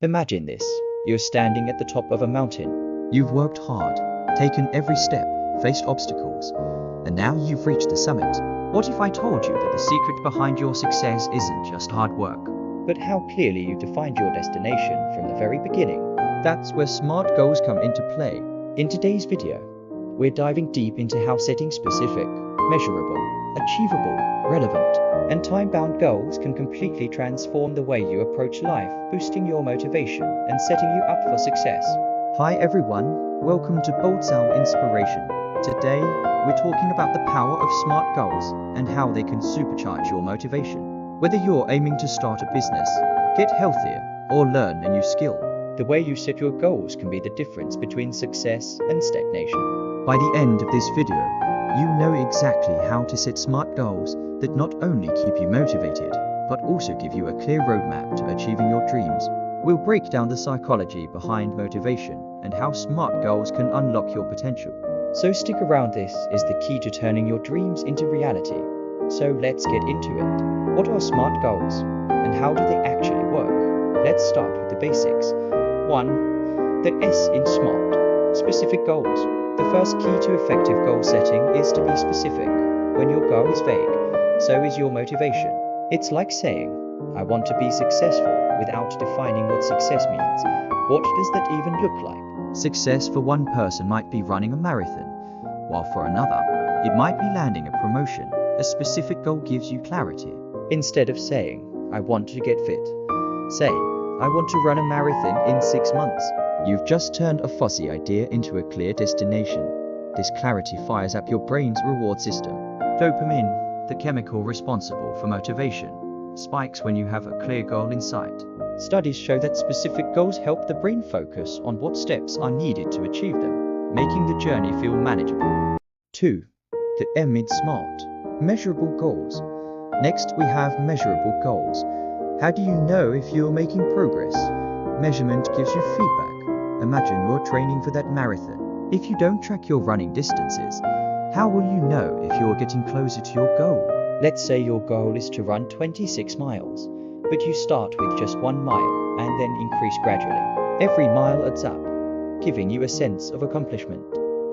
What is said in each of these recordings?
Imagine this. You're standing at the top of a mountain. You've worked hard, taken every step, faced obstacles, and now you've reached the summit. What if I told you that the secret behind your success isn't just hard work? But how clearly you defined your destination from the very beginning. That's where SMART goals come into play. In today's video, we're diving deep into how setting specific, measurable, achievable, relevant, and time-bound goals can completely transform the way you approach life, boosting your motivation and setting you up for success. Hi everyone, welcome to BoldSoul Inspiration. Today, we're talking about the power of SMART goals and how they can supercharge your motivation. Whether you're aiming to start a business, get healthier, or learn a new skill, the way you set your goals can be the difference between success and stagnation. By the end of this video, you know exactly how to set SMART goals that not only keep you motivated, but also give you a clear roadmap to achieving your dreams. We'll break down the psychology behind motivation and how SMART goals can unlock your potential. So stick around, this is the key to turning your dreams into reality. So let's get into it. What are SMART goals? And how do they actually work? Let's start with the basics. 1. The S in SMART. Specific goals. The first key to effective goal setting is to be specific. When your goal is vague, so is your motivation. It's like saying, I want to be successful, without defining what success means. What does that even look like? Success for one person might be running a marathon, while for another, it might be landing a promotion. A specific goal gives you clarity. Instead of saying, I want to get fit, say, I want to run a marathon in 6 months. You've just turned a fuzzy idea into a clear destination. This clarity fires up your brain's reward system. Dopamine, the chemical responsible for motivation, spikes when you have a clear goal in sight. Studies show that specific goals help the brain focus on what steps are needed to achieve them, making the journey feel manageable. 2. The M in SMART. Measurable goals. Next, we have measurable goals. How do you know if you're making progress? Measurement gives you feedback. Imagine you're training for that marathon. If you don't track your running distances, how will you know if you're getting closer to your goal? Let's say your goal is to run 26 miles, but you start with just 1 mile and then increase gradually. Every mile adds up, giving you a sense of accomplishment.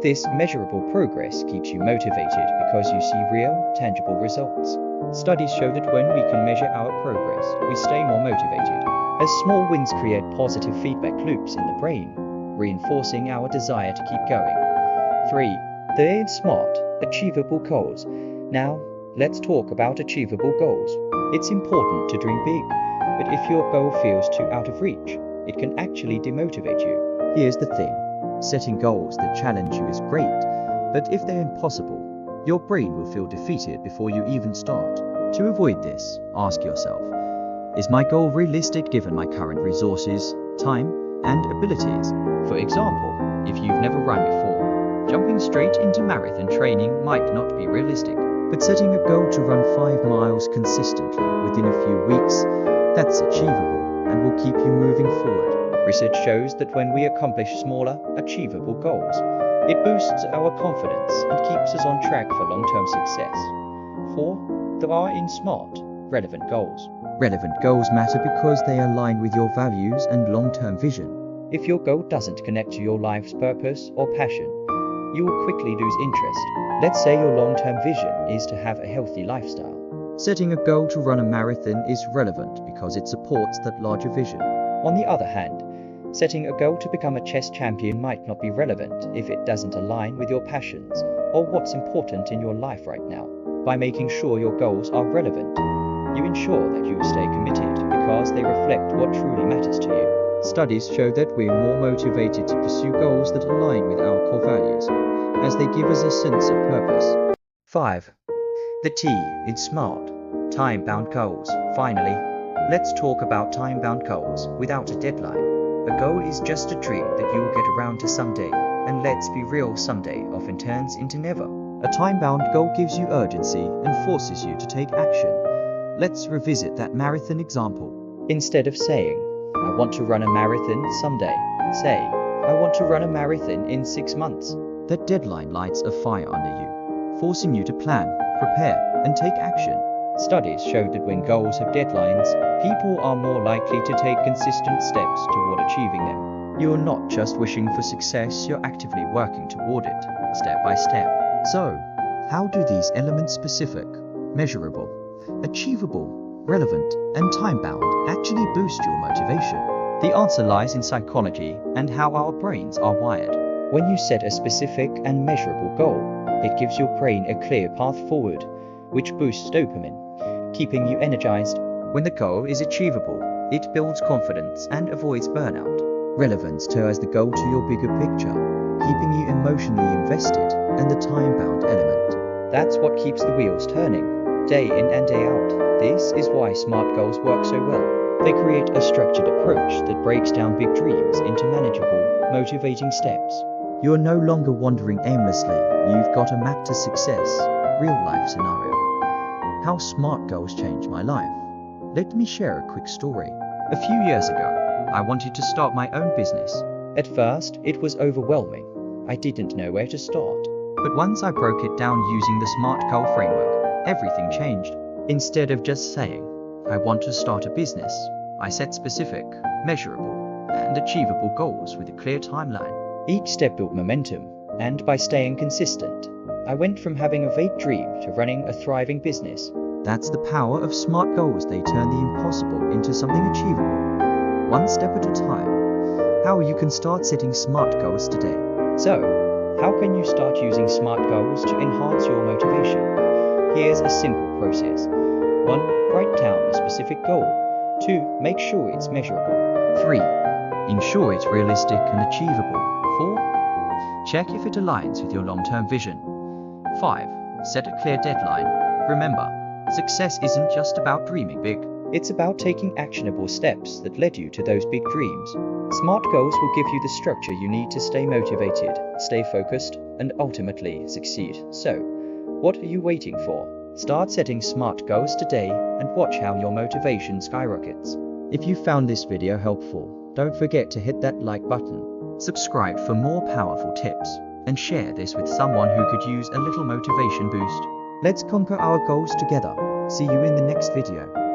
This measurable progress keeps you motivated because you see real, tangible results. Studies show that when we can measure our progress, we stay more motivated, as small wins create positive feedback loops in the brain, reinforcing our desire to keep going. 3. The A in SMART, achievable goals. Now, let's talk about achievable goals. It's important to dream big, but if your goal feels too out of reach, it can actually demotivate you. Here's the thing. Setting goals that challenge you is great, but if they're impossible, your brain will feel defeated before you even start. To avoid this, ask yourself, is my goal realistic given my current resources, time, and abilities? For example, if you've never run before, jumping straight into marathon training might not be realistic. But setting a goal to run 5 miles consistently within a few weeks, that's achievable and will keep you moving forward. Research shows that when we accomplish smaller, achievable goals, it boosts our confidence and keeps us on track for long-term success. 4. The R in SMART, relevant goals. Relevant goals matter because they align with your values and long-term vision. If your goal doesn't connect to your life's purpose or passion, you will quickly lose interest. Let's say your long-term vision is to have a healthy lifestyle. Setting a goal to run a marathon is relevant because it supports that larger vision. On the other hand, setting a goal to become a chess champion might not be relevant if it doesn't align with your passions or what's important in your life right now. By making sure your goals are relevant, you ensure that you stay committed because they reflect what truly matters to you. Studies show that we're more motivated to pursue goals that align with our core values, as they give us a sense of purpose. 5. The T in SMART, time-bound goals. Finally, let's talk about time-bound goals without a deadline. A goal is just a dream that you'll get around to someday, and let's be real, someday often turns into never. A time-bound goal gives you urgency and forces you to take action. Let's revisit that marathon example. Instead of saying, I want to run a marathon someday, say, I want to run a marathon in 6 months. That deadline lights a fire under you, forcing you to plan, prepare, and take action. Studies show that when goals have deadlines, people are more likely to take consistent steps toward achieving them. You're not just wishing for success, you're actively working toward it, step by step. So, how do these elements specific, measurable, achievable, relevant, and time-bound actually boost your motivation? The answer lies in psychology and how our brains are wired. When you set a specific and measurable goal, it gives your brain a clear path forward, which boosts dopamine, keeping you energized. When the goal is achievable, it builds confidence and avoids burnout. Relevance ties the goal to your bigger picture, keeping you emotionally invested, and the time-bound element. That's what keeps the wheels turning, day in and day out. This is why SMART goals work so well. They create a structured approach that breaks down big dreams into manageable, motivating steps. You are no longer wandering aimlessly, you've got a map to success, real-life scenario. How SMART goals changed my life. Let me share a quick story. A few years ago, I wanted to start my own business. At first, it was overwhelming. I didn't know where to start. But once I broke it down using the SMART goal framework, everything changed. Instead of just saying, I want to start a business, I set specific, measurable, and achievable goals with a clear timeline. Each step built momentum, and by staying consistent, I went from having a vague dream to running a thriving business. That's the power of SMART goals. They turn the impossible into something achievable, one step at a time. How you can start setting SMART goals today. So, how can you start using SMART goals to enhance your motivation? Here's a simple process. 1. Write down a specific goal. 2. Make sure it's measurable. 3. Ensure it's realistic and achievable. 4. Check if it aligns with your long-term vision. 5. Set a clear deadline. Remember, success isn't just about dreaming big. It's about taking actionable steps that led you to those big dreams. SMART goals will give you the structure you need to stay motivated, stay focused, and ultimately succeed. So, what are you waiting for? Start setting SMART goals today and watch how your motivation skyrockets. If you found this video helpful, don't forget to hit that like button, subscribe for more powerful tips, and share this with someone who could use a little motivation boost. Let's conquer our goals together. See you in the next video.